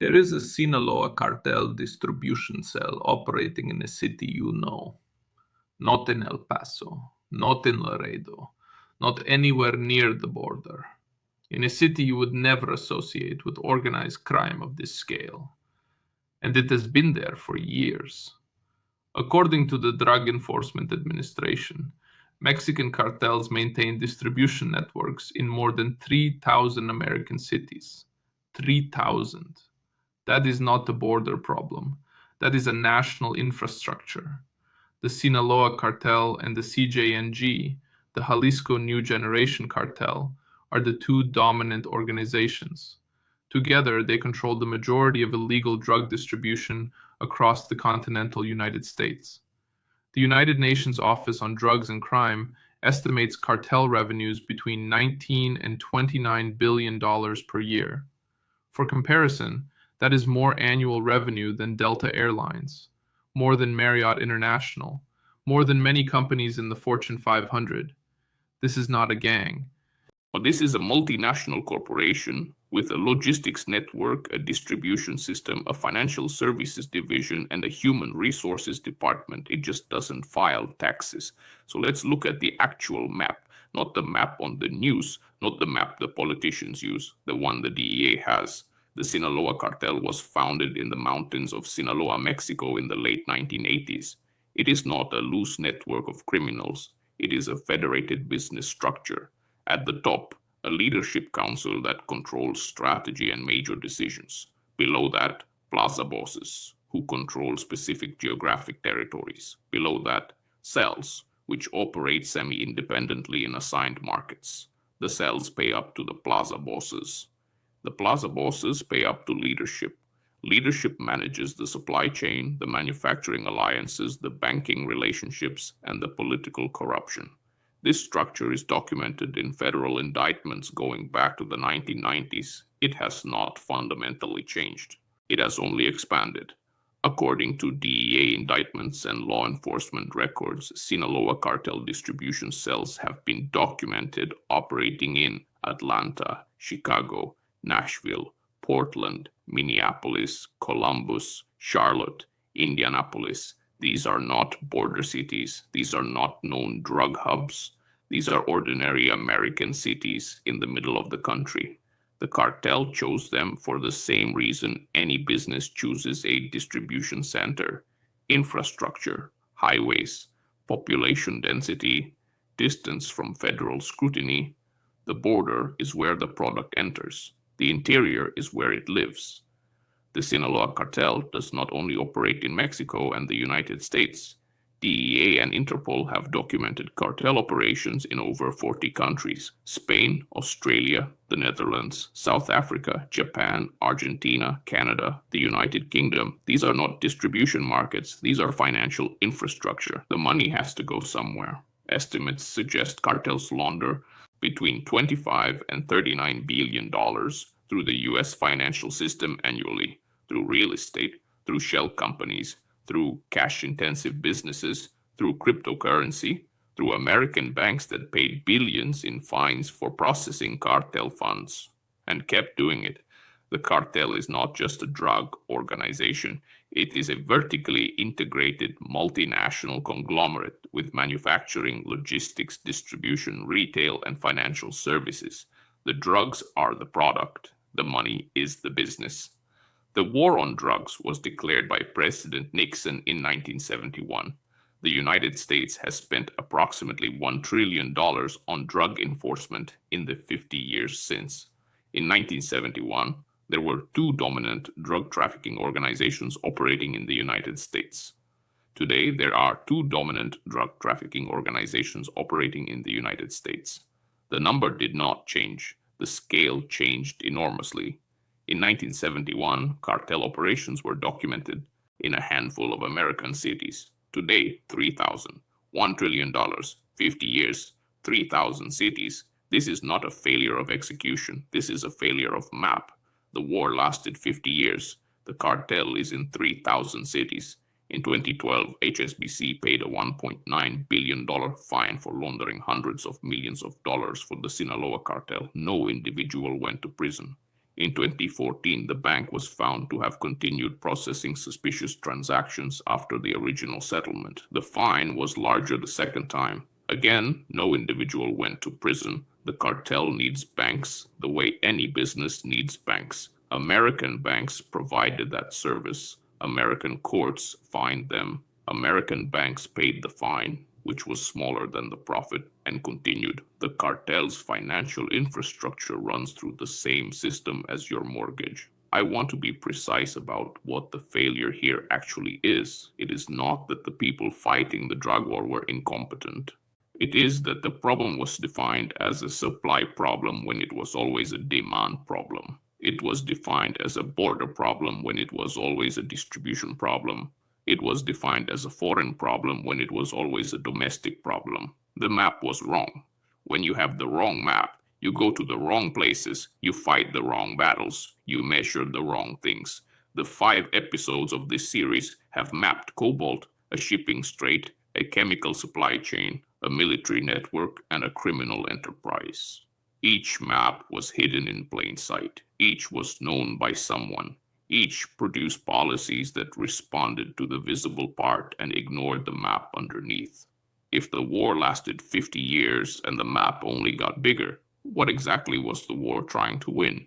There is a Sinaloa cartel distribution cell operating in a city you know, not in El Paso, not in Laredo, not anywhere near the border. In a city you would never associate with organized crime of this scale. And it has been there for years. According to the Drug Enforcement Administration, Mexican cartels maintain distribution networks in more than 3,000 American cities. 3,000. That is not a border problem. That is a national infrastructure. The Sinaloa Cartel and the CJNG, the Jalisco New Generation Cartel, are the two dominant organizations. Together, they control the majority of illegal drug distribution across the continental United States. The United Nations Office on Drugs and Crime estimates cartel revenues between $19 and $29 billion per year. For comparison, that is more annual revenue than Delta Airlines, more than Marriott International, more than many companies in the Fortune 500. This is not a gang. But this is a multinational corporation with a logistics network, a distribution system, a financial services division, and a human resources department. It just doesn't file taxes. So let's look at the actual map, not the map on the news, not the map the politicians use, the one the DEA has. The Sinaloa cartel was founded in the mountains of Sinaloa, Mexico in the late 1980s. It is not a loose network of criminals. It is a federated business structure. At the top, a leadership council that controls strategy and major decisions. Below that, plaza bosses, who control specific geographic territories. Below that, cells, which operate semi-independently in assigned markets. The cells pay up to the plaza bosses. The plaza bosses pay up to leadership. Leadership manages the supply chain, the manufacturing alliances, the banking relationships, and the political corruption. This structure is documented in federal indictments going back to the 1990s. It has not fundamentally changed. It has only expanded. According to DEA indictments and law enforcement records, Sinaloa cartel distribution cells have been documented operating in Atlanta, Chicago, Nashville, Portland, Minneapolis, Columbus, Charlotte, Indianapolis. These are not border cities. These are not known drug hubs. These are ordinary American cities in the middle of the country. The cartel chose them for the same reason any business chooses a distribution center: infrastructure, highways, population density, distance from federal scrutiny. The border is where the product enters. The interior is where it lives. The Sinaloa cartel does not only operate in Mexico and the United States. DEA and Interpol have documented cartel operations in over 40 countries: Spain, Australia, the Netherlands, South Africa, Japan, Argentina, Canada, the United Kingdom. These are not distribution markets. These are financial infrastructure. The money has to go somewhere. Estimates suggest cartels launder between $25 and $39 billion through the U.S. financial system annually, through real estate, through shell companies, through cash-intensive businesses, through cryptocurrency, through American banks that paid billions in fines for processing cartel funds, and kept doing it. The cartel is not just a drug organization. It is a vertically integrated multinational conglomerate with manufacturing, logistics, distribution, retail, and financial services. The drugs are the product. The money is the business. The war on drugs was declared by President Nixon in 1971. The United States has spent approximately $1 trillion on drug enforcement in the 50 years since. In 1971, there were two dominant drug trafficking organizations operating in the United States. Today, there are two dominant drug trafficking organizations operating in the United States. The number did not change. The scale changed enormously. In 1971, cartel operations were documented in a handful of American cities. Today, 3,000. $1 trillion, 50 years, 3,000 cities. This is not a failure of execution. This is a failure of map. The war lasted 50 years. The cartel is in 3,000 cities. In 2012, HSBC paid a $1.9 billion fine for laundering hundreds of millions of dollars for the Sinaloa cartel. No individual went to prison. In 2014, the bank was found to have continued processing suspicious transactions after the original settlement. The fine was larger the second time. Again, no individual went to prison. The cartel needs banks the way any business needs banks. American banks provided that service. American courts fined them. American banks paid the fine, which was smaller than the profit, and continued. The cartel's financial infrastructure runs through the same system as your mortgage. I want to be precise about what the failure here actually is. It is not that the people fighting the drug war were incompetent. It is that the problem was defined as a supply problem when it was always a demand problem. It was defined as a border problem when it was always a distribution problem. It was defined as a foreign problem when it was always a domestic problem. The map was wrong. When you have the wrong map, you go to the wrong places, you fight the wrong battles, you measure the wrong things. The 5 episodes of this series have mapped cobalt, a shipping strait, a chemical supply chain, a military network, and a criminal enterprise. Each map was hidden in plain sight. Each was known by someone. Each produced policies that responded to the visible part and ignored the map underneath. If the war lasted 50 years and the map only got bigger, what exactly was the war trying to win?